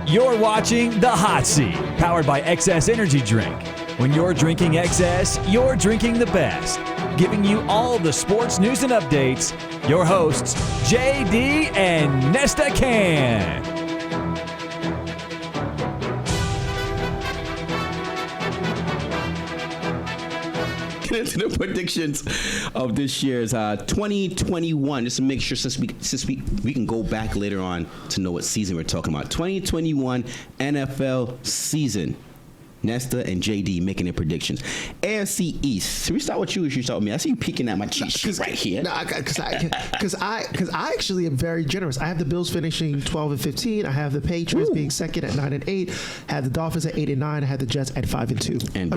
You're watching The Hot Seat, powered by XS Energy Drink. When you're drinking XS, you're drinking the best. Giving you all the sports news and updates, your hosts, JD and Nesta Can. Into the predictions of this year's 2021, just to make sure, since we can go back later on to know what season we're talking about. 2021 NFL season. Nesta and JD making their predictions. AFC East. Should we start with you or should we start with me? I see you peeking at my cheat sheet right here. No, because I actually am very generous. I have the Bills finishing 12-15. I have the Patriots being second at 9-8. I have the Dolphins at 8-9. I have the Jets at 5-2. And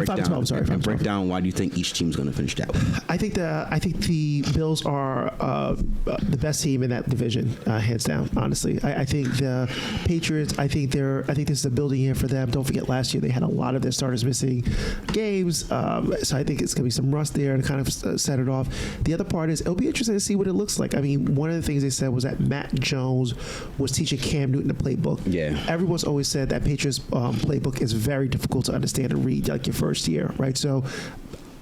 break down why do you think each team's going to finish that way? I think the Bills are the best team in that division, hands down. Honestly, I think the Patriots. I think this is a building year for them. Don't forget, last year they had a lot of their starters missing games, so I think it's going to be some rust there and kind of set it off. The other part is it'll be interesting to see what it looks like. I mean, one of the things they said was that Matt Jones was teaching Cam Newton the playbook. Yeah, everyone's always said that Patriots playbook is very difficult to understand and read, like your first year, right? So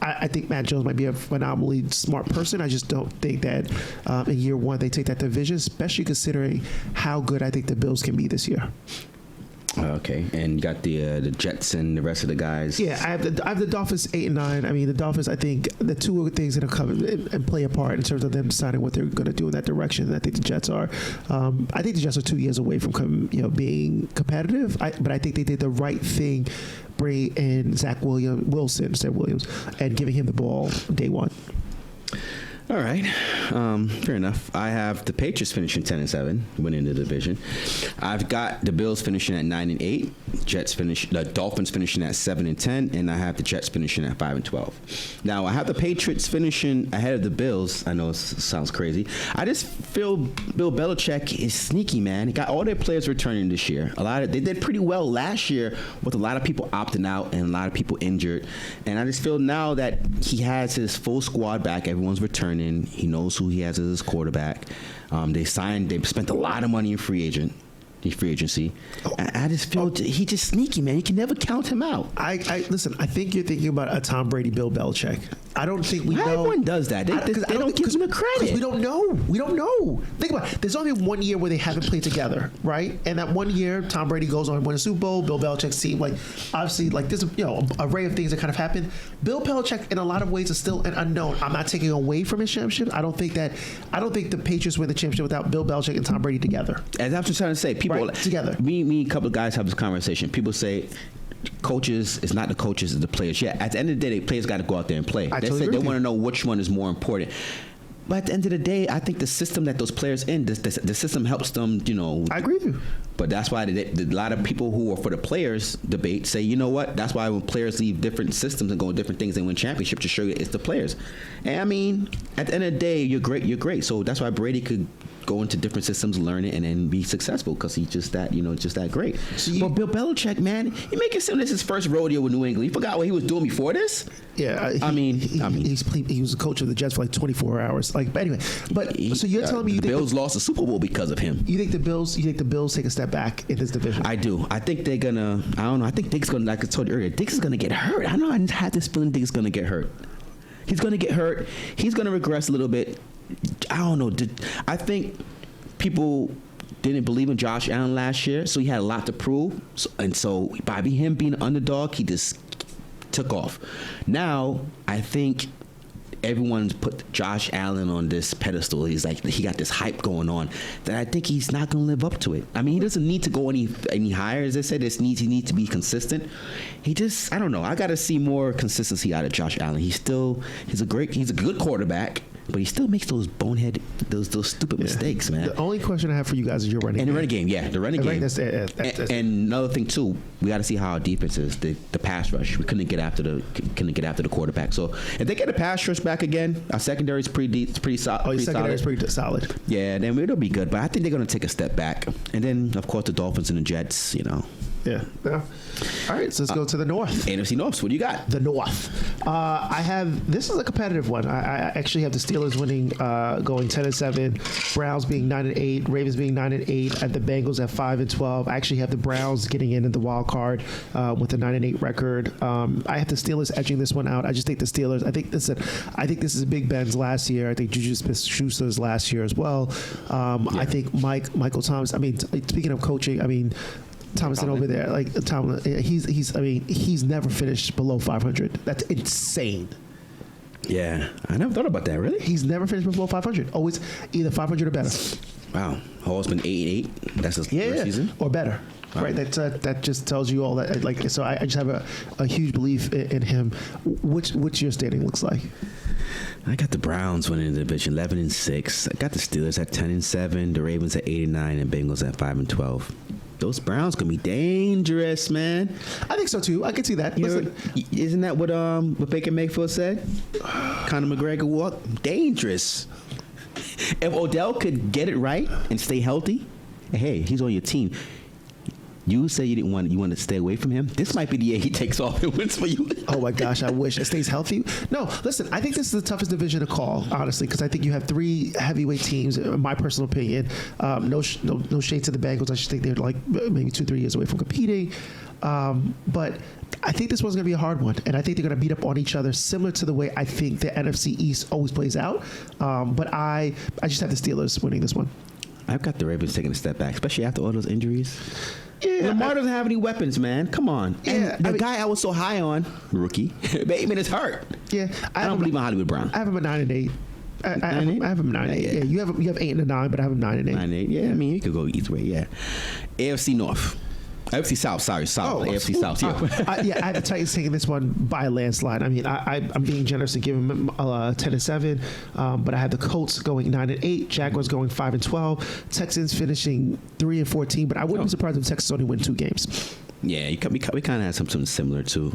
I think Matt Jones might be a phenomenally smart person. I just don't think that in year one they take that division, especially considering how good I think the Bills can be this year. Okay, and you got the Jets and the rest of the guys. Yeah, I have the Dolphins 8-9. I mean, the Dolphins. I think the two things that are coming and play a part in terms of them deciding what they're going to do in that direction. And I think the Jets are. I think the Jets are 2 years away from being competitive. But I think they did the right thing, bringing in Zach Wilson, and giving him the ball day one. All right, fair enough. I have the Patriots finishing 10-7, winning the division. I've got the Bills finishing at 9-8. The Dolphins finishing at 7-10, and I have the Jets finishing at 5-12. Now I have the Patriots finishing ahead of the Bills. I know it sounds crazy. I just feel Bill Belichick is sneaky, man. He got all their players returning this year. They did pretty well last year with a lot of people opting out and a lot of people injured. And I just feel now that he has his full squad back, everyone's returning. He knows who he has as his quarterback. They spent a lot of money in free agency. I just feel he's just sneaky, man. You can never count him out. Listen. I think you're thinking about a Tom Brady, Bill Belichick. I don't think we know. Everyone does that. They don't give him the credit. We don't know. We don't know. Think about it. There's only 1 year where they haven't played together, right? And that 1 year, Tom Brady goes on and wins a Super Bowl. Bill Belichick's team, obviously, there's an array of things that kind of happen. Bill Belichick, in a lot of ways, is still an unknown. I'm not taking away from his championship. I don't think the Patriots win the championship without Bill Belichick and Tom Brady together. As I was just trying to say, people together. Me, and a couple of guys have this conversation. People say, coaches, it's not the coaches, it's the players. Yeah, at the end of the day, the players got to go out there and play. They want to know which one is more important. But at the end of the day, I think the system that those players in, the system helps them, I agree with you. But that's why a lot of people who are for the players debate say, you know what? That's why when players leave different systems and go with different things, they win championships to show you it's the players. And I mean, at the end of the day, you're great. So that's why Brady could go into different systems, learn it, and then be successful because he's just that great. But Bill Belichick, man, you make it seem this is his first rodeo with New England. You forgot what he was doing before this? Yeah, he was a coach of the Jets for 24 hours. So you're telling me the Bills lost the Super Bowl because of him? You think the Bills take a step back in this division? I do. I think they're gonna. I don't know. I think Diggs gonna. Like I told you earlier, Diggs is gonna get hurt. I know. I had this feeling Diggs is gonna get hurt. He's gonna get hurt. He's gonna regress a little bit. I don't know. I think people didn't believe in Josh Allen last year, so he had a lot to prove. So by him being an underdog, he just took off. Now, I think everyone's put Josh Allen on this pedestal. He's like, he got this hype going on that I think he's not going to live up to it. I mean, he doesn't need to go any higher. As I said, he needs to be consistent. I don't know. I got to see more consistency out of Josh Allen. He's a good quarterback. But he still makes those bonehead, those stupid mistakes, man. The only question I have for you guys is your running game. And the running game, yeah. The running game. And another thing, too, we got to see how our defense is, the pass rush. We couldn't get after the quarterback. So if they get a pass rush back again, our secondary is pretty solid. Your secondary is pretty solid. Yeah, then it'll be good. But I think they're going to take a step back. And then, of course, the Dolphins and the Jets, Yeah. All right, so let's go to the North. NFC North. What do you got? The North. This is a competitive one. I actually have the Steelers winning, going 10-7, Browns being 9-8, Ravens being 9-8, and the Bengals at 5-12. I actually have the Browns getting in the wild card with a 9-8 record. I have the Steelers edging this one out. I just think the Steelers. I think this is Big Ben's last year. I think Juju Smith-Schuster's last year as well. I think Michael Thomas. I mean, speaking of coaching, I mean. Thomason over there, like Tom, he's never finished below 500. That's insane. Yeah, I never thought about that. Really, he's never finished below 500. Always either 500 or better. Wow, Hall's been 8-8. That's his first season, or better. Wow. Right, that just tells you all that. Like, so I just have a huge belief in him. What's your standing looks like? I got the Browns winning the division 11-6. I got the Steelers at 10-7, the Ravens at 8-9, and Bengals at 5-12. Those Browns gonna be dangerous, man. I think so too. I can see that. Isn't that what Baker Mayfield said? Conor McGregor walk dangerous. If Odell could get it right and stay healthy, hey, he's on your team. You say you want to stay away from him. This might be the year he takes off and wins for you. Oh my gosh, I wish it stays healthy. No, listen, I think this is the toughest division to call, honestly, because I think you have three heavyweight teams. In my personal opinion, no shade to the Bengals. I just think they're like maybe 2-3 years away from competing. But I think this one's going to be a hard one, and I think they're going to beat up on each other, similar to the way I think the NFC East always plays out. But I just have the Steelers winning this one. I've got the Ravens taking a step back, especially after all those injuries. Yeah, Lamar doesn't have any weapons, man. Come on. Yeah, and the guy I was so high on, rookie, Bateman is hurt. Yeah, I don't believe in Hollywood Brown. I have him at 9-8. I have him 9-8. Yeah, you have 8-9, but I have him 9-8. 9-8. Yeah, I mean you could go either way. Yeah. AFC North. AFC South. Sorry, South. AFC South. Yeah. I have the Titans taking this one by a landslide. I mean, I'm being generous and giving them 10-7, but I have the Colts going 9-8, Jaguars going 5-12, Texans finishing 3-14. But I wouldn't be surprised if Texans only win 2 games. Yeah, we kind of had something similar too.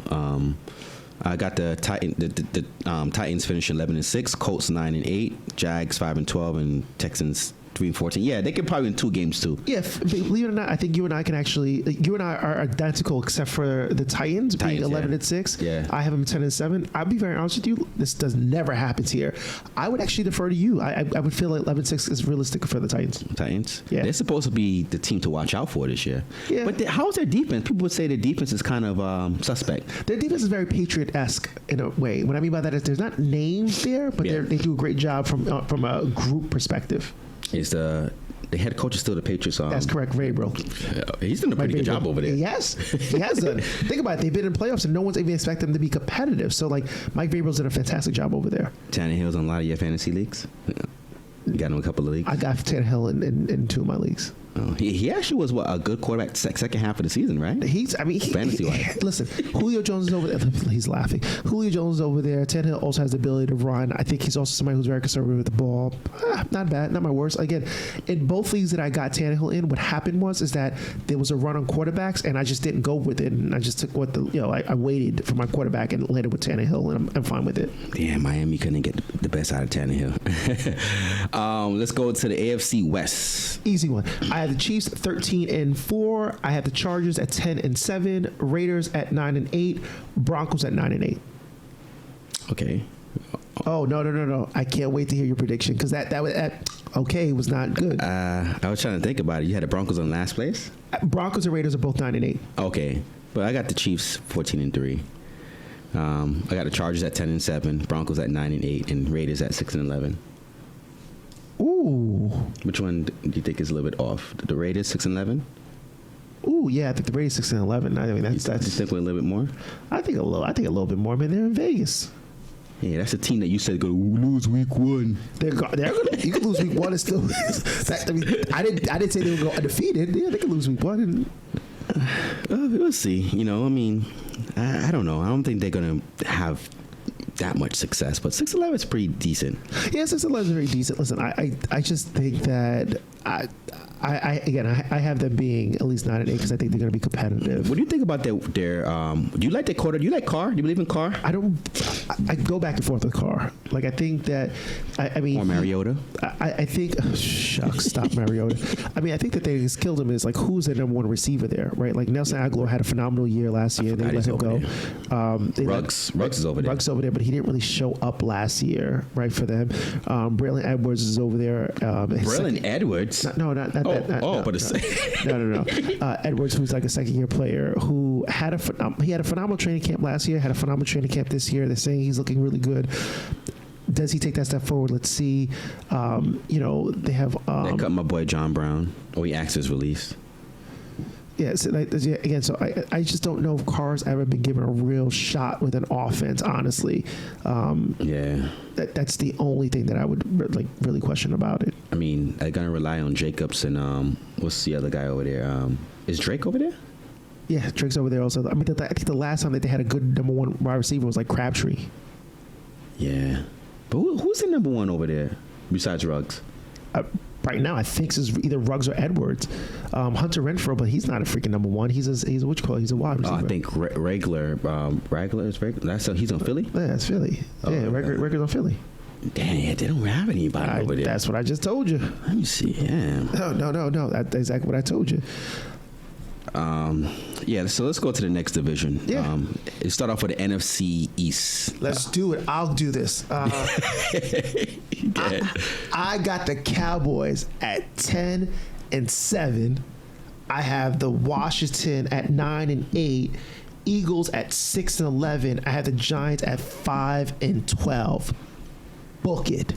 I got the Titans finishing 11-6, Colts 9-8, Jags 5-12, and Texans 3-14. Yeah, they could probably win 2 games too. Yeah, believe it or not, I think you and I can actually. You and I are identical, except for the Titans being 11-6. Yeah, I have them 10-7. I'll be very honest with you. This does never happen here. I would actually defer to you. I would feel like 11-6 is realistic for the Titans. Yeah, they're supposed to be the team to watch out for this year. Yeah, but how's their defense? People would say their defense is kind of suspect. Their defense is very Patriot-esque in a way. What I mean by that is there's not names there, but they do a great job from a group perspective. Is the head coach is still the Patriots? That's correct, Vrabel. He's done a pretty good job over there. Yes, he has done. Think about it. They've been in playoffs, and no one's even expected them to be competitive. So, like, Mike Vrabel's done a fantastic job over there. Tannehill's on a lot of your fantasy leagues. You got him in a couple of leagues? I got Tannehill in 2 of my leagues. Oh, he actually was a good quarterback second half of the season, right? Listen, Julio Jones is over there. He's laughing. Julio Jones is over there. Tannehill also has the ability to run. I think he's also somebody who's very conservative with the ball. Not bad, not my worst. Again, in both leagues that I got Tannehill in, what happened is that there was a run on quarterbacks, and I just didn't go with it, and I just took I waited for my quarterback and landed with Tannehill, and I'm fine with it. Yeah, Miami couldn't get the best out of Tannehill. Let's go to the AFC West. Easy one. I have the Chiefs 13-4. I have the Chargers at 10-7. Raiders at 9-8. Broncos at 9-8. Okay. Oh no! I can't wait to hear your prediction because that was not good. I was trying to think about it. You had the Broncos on last place. Broncos and Raiders are both 9-8. Okay, but I got the Chiefs 14-3. I got the Chargers at 10-7. Broncos at 9-8, and Raiders at 6-11. Ooh. Which one do you think is a little bit off? The Raiders 6-11? Ooh, yeah, I think the Raiders 6-11. I mean, that's. You think we're a little bit more? I think a little bit more. Man, they're in Vegas. Yeah, that's a team that you said going to lose week 1. They're gonna. You can lose week 1 and still. I didn't say they would go undefeated. Yeah, they can lose week 1. We'll see. I don't know. I don't think they're gonna have that much success, but 6-11 is pretty decent. Yeah, 6-11 is very decent. Listen, I just think that I have them being at least 9-8 because I think they're going to be competitive. What do you think about their do you like their quarter? Do you like Carr? Do you believe in Carr? I go back and forth with Carr. Like, I think that, I mean. Or Mariota? I think, shucks, stop Mariota. I mean, I think that they just killed him is like, who's their number one receiver there, right? Like, Nelson Aguilar had a phenomenal year last year. They let him go. Ruggs is over there. Ruggs over there, but he didn't really show up last year, right, for them. Braylon Edwards is over there. Braylon Edwards? No, not that. No. Edwards, who's like a second-year player, who had a phenomenal training camp last year, had a phenomenal training camp this year. They're saying he's looking really good. Does he take that step forward? Let's see. They have. They cut my boy John Brown. Oh, he asked his release. Yeah, so again, so I just don't know if Carr's ever been given a real shot with an offense, honestly. That's the only thing that I would really question about it. I mean, they're going to rely on Jacobs and what's the other guy over there? Is Drake over there? Yeah, Drake's over there also. I mean, I think the last time that they had a good number one wide receiver was like Crabtree. Yeah. But who's the number one over there besides Ruggs? Right now, I think it's either Ruggs or Edwards. Hunter Renfrow, but he's not a freaking number one. He's what you call it? He's a wide receiver. I think Regler is Regler. He's on Philly? Yeah, that's Philly. Regler's on Philly. Damn, they don't have anybody over there. That's what I just told you. Let me see. Yeah. No. That's exactly what I told you. So let's go to the next division. Yeah. Let's start off with the NFC East. Let's do it. I'll do this. I got the Cowboys at 10-7. I have the Washington at 9-8. Eagles at 6-11. I have the Giants at 5-12. Book it.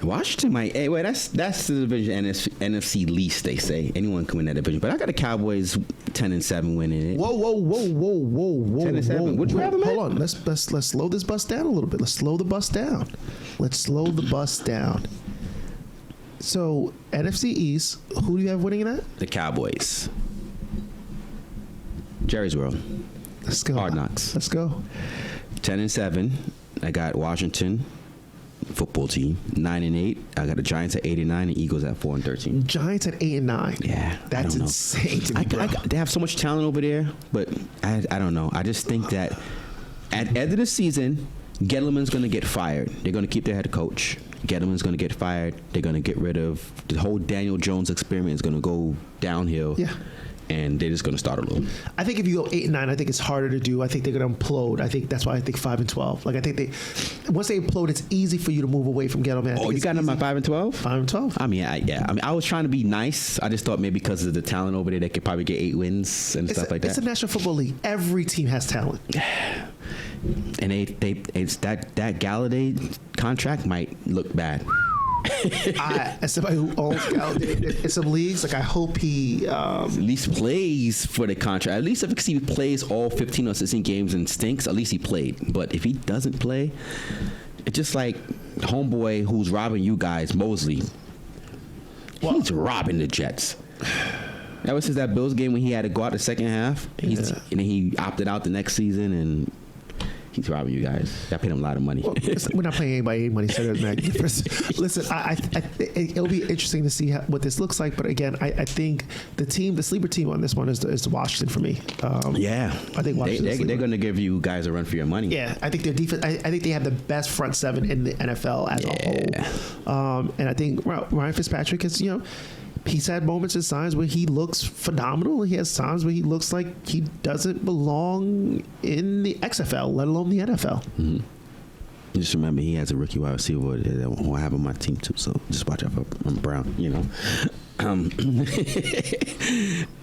Washington might. Hey, wait, that's the division NFC least. They say anyone can win that division, but I got the Cowboys 10-7 winning it. Whoa! 10-7. Would you have them? Hold on. Let's slow this bus down a little bit. Let's slow the bus down. So NFC East, who do you have winning that? The Cowboys. Jerry's World. Let's go. Hard Knocks. Let's go. 10-7. I got Washington football team 9-8. I got the Giants at 8-9 and Eagles at 4-13. Giants at 8-9. Yeah, that's insane to me, bro. They have so much talent over there, but I don't know. I just think that at the end of the season, Gettleman's going to get fired. They're going to keep their head coach. Gettleman's going to get fired. They're going to get rid of the whole Daniel Jones experiment is going to go downhill. Yeah. And they're just going to start over. I think if you go 8-9, I think it's harder to do. I think they're going to implode. I think that's why I think 5-12. Like, I think once they implode, it's easy for you to move away from Gettleman. You got them at 5-12? 5-12. I mean, I was trying to be nice. I just thought maybe because of the talent over there, they could probably get 8 wins and stuff like that. It's a National Football League. Every team has talent. And it's that Galladay contract might look bad. As somebody who owns Galladay in some leagues, like, I hope he at least plays for the contract. At least if he plays all 15 or 16 games and stinks, at least he played. But if he doesn't play, it's just like homeboy who's robbing you guys, Mosley. He's robbing the Jets. Ever since that Bills game when he had to go out the second half, and then he opted out the next season, and he's robbing you guys. I paid him a lot of money. Well, we're not paying anybody any money, so it doesn't make a difference. Listen, it'll be interesting to see what this looks like. But again, I think the sleeper team on this one is the Washington for me. I think Washington. They're going to give you guys a run for your money. Yeah, I think their defense. I think they have the best front seven in the NFL as a whole. And I think Ryan Fitzpatrick is, he's had moments and signs where he looks phenomenal. He has times where he looks like he doesn't belong in the XFL, let alone the NFL. Mm-hmm. Just remember, he has a rookie wide receiver that won't have on my team too. So just watch out for Brown.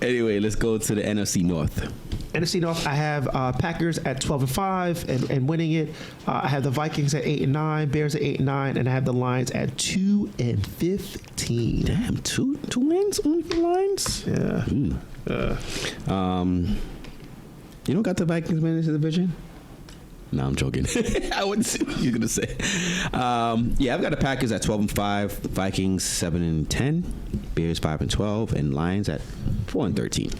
Anyway, let's go to the NFC North. NFC North, I have Packers at 12-5 and winning it. I have the Vikings at 8-9, Bears at 8-9, and I have the Lions at 2-15. Damn, two wins on the Lions. Yeah. You don't got the Vikings winning this division? No, I'm joking. I wouldn't see what you're gonna say. I've got the Packers at 12-5, Vikings 7-10, Bears 5-12, and Lions at 4-13.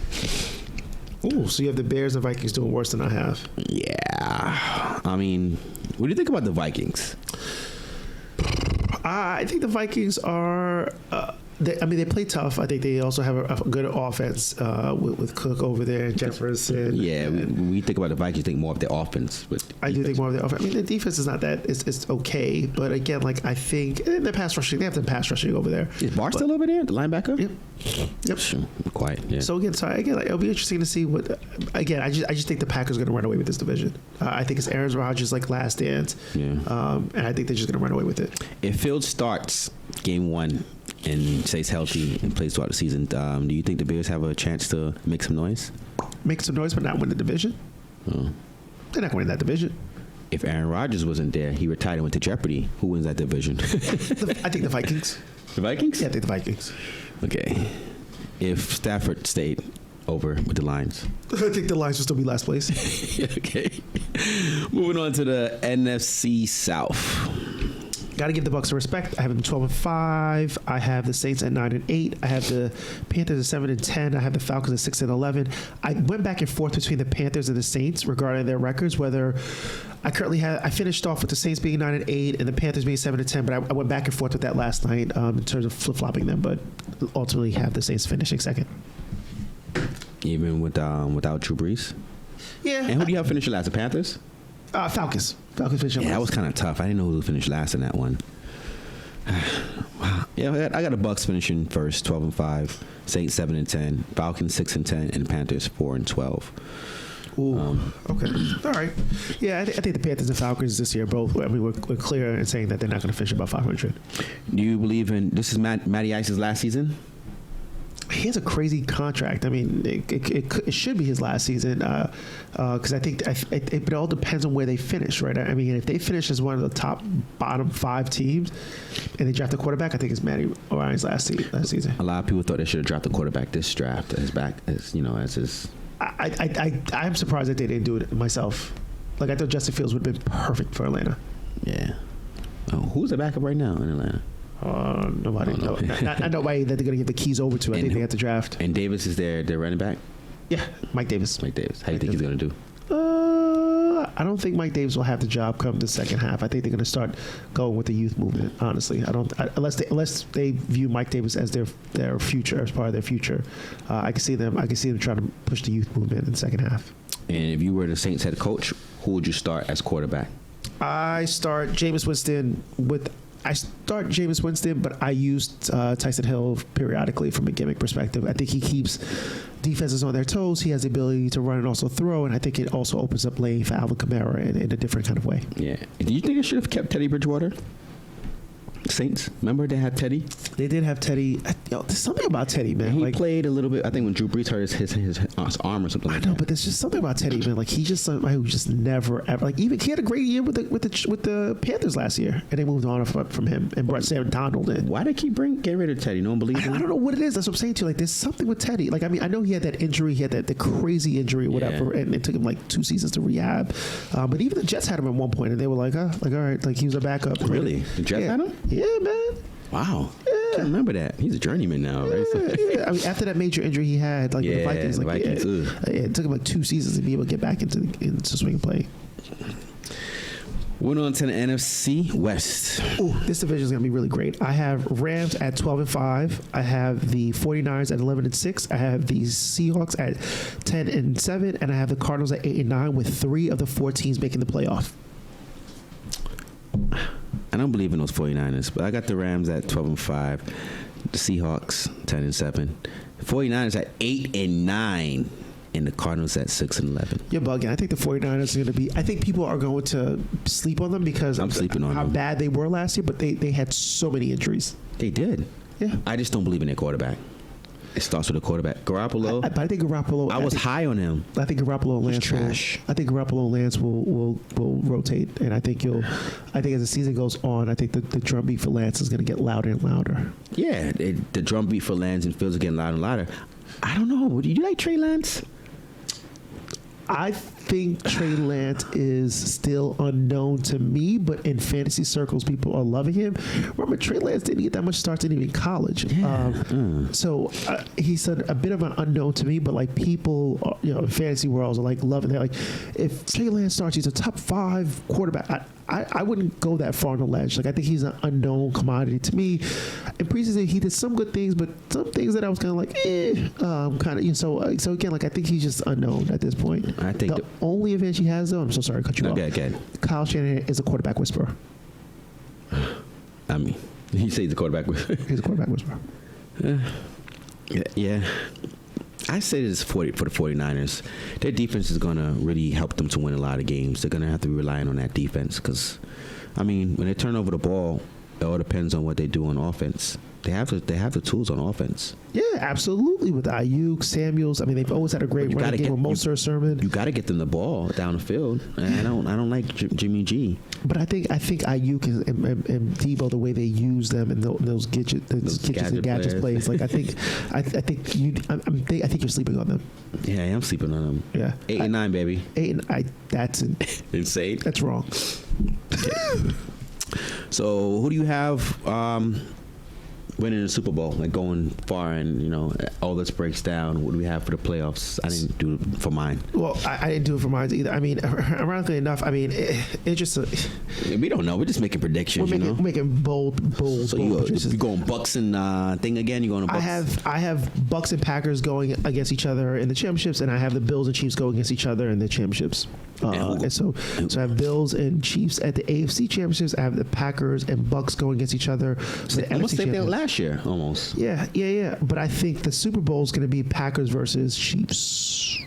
Ooh, so you have the Bears and Vikings doing worse than I have. Yeah. I mean, what do you think about the Vikings? I think the Vikings are. They play tough. I think they also have a good offense with Cook over there and Jefferson. Yeah, we think about the Vikings, think more of their offense. But I do think more of their offense. I mean, the defense is not that. It's okay, but again, like I think the pass rushing. They have the pass rushing over there. Is Barr still over there, the linebacker? Yep. Sure. Quiet. Yeah. So again, like, it'll be interesting to see what. Again, I just think the Packers are going to run away with this division. I think it's Aaron Rodgers' like last dance. Yeah. And I think they're just going to run away with it. If Fields starts game 1 and stays healthy and plays throughout the season, do you think the Bears have a chance to make some noise? Make some noise, but not win the division. Oh. They're not going to win that division. If Aaron Rodgers wasn't there, he retired and went to Jeopardy. Who wins that division? I think the Vikings. The Vikings? Yeah, I think the Vikings. Okay. If Stafford stayed over with the Lions. I think the Lions will still be last place. Okay. Moving on to the NFC South. Got to give the Bucs some respect. I have them 12-5. I have the Saints at 9-8. I have the Panthers at 7-10. I have the Falcons at 6-11. I went back and forth between the Panthers and the Saints regarding their records. Whether I finished off with the Saints being 9-8 and the Panthers being 7-10. But I went back and forth with that last night in terms of flip flopping them. But ultimately, have the Saints finishing second. Even without Drew Brees. Yeah. And who do you have finishing last? The Panthers. Falcons. Falcons finishing Yeah, last. that was kind of tough. I didn't know who finished last in that one. Wow. Yeah, I got the Bucs finishing first, 12-5. Saints 7-10. Falcons 6-10, and Panthers 4-12. Ooh, okay. All right. Yeah, I think the Panthers and Falcons this year both. I mean, we're clear in saying that they're not going to finish above 500. Do you believe in this is Matty Ice's last season? He has a crazy contract. I mean, it should be his last season because I think it all depends on where they finish, right? I mean, if they finish as one of the bottom 5 teams and they draft a quarterback, I think it's Matty Ryan's last season. A lot of people thought they should have dropped the quarterback this draft as his. I'm surprised that they didn't do it myself. Like I thought Justin Fields would have been perfect for Atlanta. Yeah. Oh, who's the backup right now in Atlanta? Nobody. Oh, no. Not nobody that they're going to give the keys over to. I think they have to draft. And Davis is their running back? Yeah, Mike Davis. How do you think he's going to do? I don't think Mike Davis will have the job come the second half. I think they're going to start going with the youth movement. Honestly, unless they view Mike Davis as their future, as part of their future. I can see them trying to push the youth movement in the second half. And if you were the Saints head coach, who would you start as quarterback? I start Jameis Winston, but I used Tyson Hill periodically from a gimmick perspective. I think he keeps defenses on their toes. He has the ability to run and also throw, and I think it also opens up lane for Alvin Kamara in a different kind of way. Yeah. Do you think they should have kept Teddy Bridgewater? Saints, remember they had Teddy? They did have Teddy. There's something about Teddy, man. He played a little bit. I think when Drew Brees hurt his arm or something like that. I know, but there's just something about Teddy, man. Like he's just somebody who just never ever even he had a great year with the Panthers last year, and they moved on from him and brought Sam Donald in. Why they keep getting rid of Teddy? No one believes him. I don't know what it is. That's what I'm saying to you. Like there's something with Teddy. Like I mean, I know he had that injury. He had the crazy injury or whatever, and it took him like 2 seasons to rehab. But even the Jets had him at one point, and they were like, all right, like he was a backup. Really? The Jets had him? Yeah, man. Wow. Yeah. I can't remember that. He's a journeyman now, right? Yeah. I mean, after that major injury he had, like with the Vikings, it took him like 2 seasons to be able to get back into swing play. Went on to the NFC West. Ooh, this division is going to be really great. I have Rams at 12-5. I have the 49ers at 11-6. I have the Seahawks at 10-7, and I have the Cardinals at 8-9, with 3 of the 4 teams making the playoff. I don't believe in those 49ers, but I got the Rams at 12-5, the Seahawks 10-7, the 49ers at 8-9, and the Cardinals at 6-11. You're bugging. I think the 49ers are going to be. I think people are going to sleep on them because I'm sleeping on how them. bad they were last year, but they had so many injuries. They did. Yeah. I just don't believe in their quarterback. It starts with a quarterback. Garoppolo. But I think Garoppolo. I was high on him. I think Garoppolo and Lance. Trash. I think Garoppolo and Lance will rotate, and I think as the season goes on, I think the drumbeat for Lance is going to get louder and louder. Yeah, the drumbeat for Lance and Fields are getting louder and louder. I don't know. Do you like Trey Lance? think Trey Lance is still unknown to me, but in fantasy circles, people are loving him. Remember, Trey Lance didn't get that much starts in even college. So he's a bit of an unknown to me, but like people, in fantasy worlds are like loving that. Like if Trey Lance starts, he's a top 5 quarterback. I wouldn't go that far on the ledge. Like I think he's an unknown commodity to me. In preseason, he did some good things, but some things that I was kind of like, kind of. So again, like I think he's just unknown at this point. I think the only advantage he has, though, I'm so sorry to cut you off. Okay. Kyle Shanahan is a quarterback whisperer. I mean, he says the quarterback. He's a quarterback whisperer. Yeah. I say this for the 49ers. Their defense is going to really help them to win a lot of games. They're going to have to be relying on that defense because, I mean, when they turn over the ball, it all depends on what they do on offense. They have the tools on offense. Yeah, absolutely. With Ayuk, Samuels, I mean, they've always had a great running game with Mostert, Sermon. You got to get them the ball down the field. And I don't like Jimmy G. But I think Ayuk and Debo, the way they use them and those gadgets and gadgets plays, like I think you're sleeping on them. Yeah, I am sleeping on them. Yeah, 8 and 9, baby. 8 and that's insane. That's wrong. So who do you have winning the Super Bowl, like going far, and all this breaks down? What do we have for the playoffs? I didn't do it for mine. Well, I didn't do it for mine either. I mean, ironically enough, I mean, it just we don't know. We're just making predictions. We're making bold. So you going Bucks and thing again? You going to Bucks? I have Bucks and Packers going against each other in the championships, and I have the Bills and Chiefs going against each other in the championships. And so I have Bills and Chiefs at the AFC championships. I have the Packers and Bucks going against each other. Almost same thing last year, almost. Yeah. But I think the Super Bowl is going to be Packers versus Chiefs.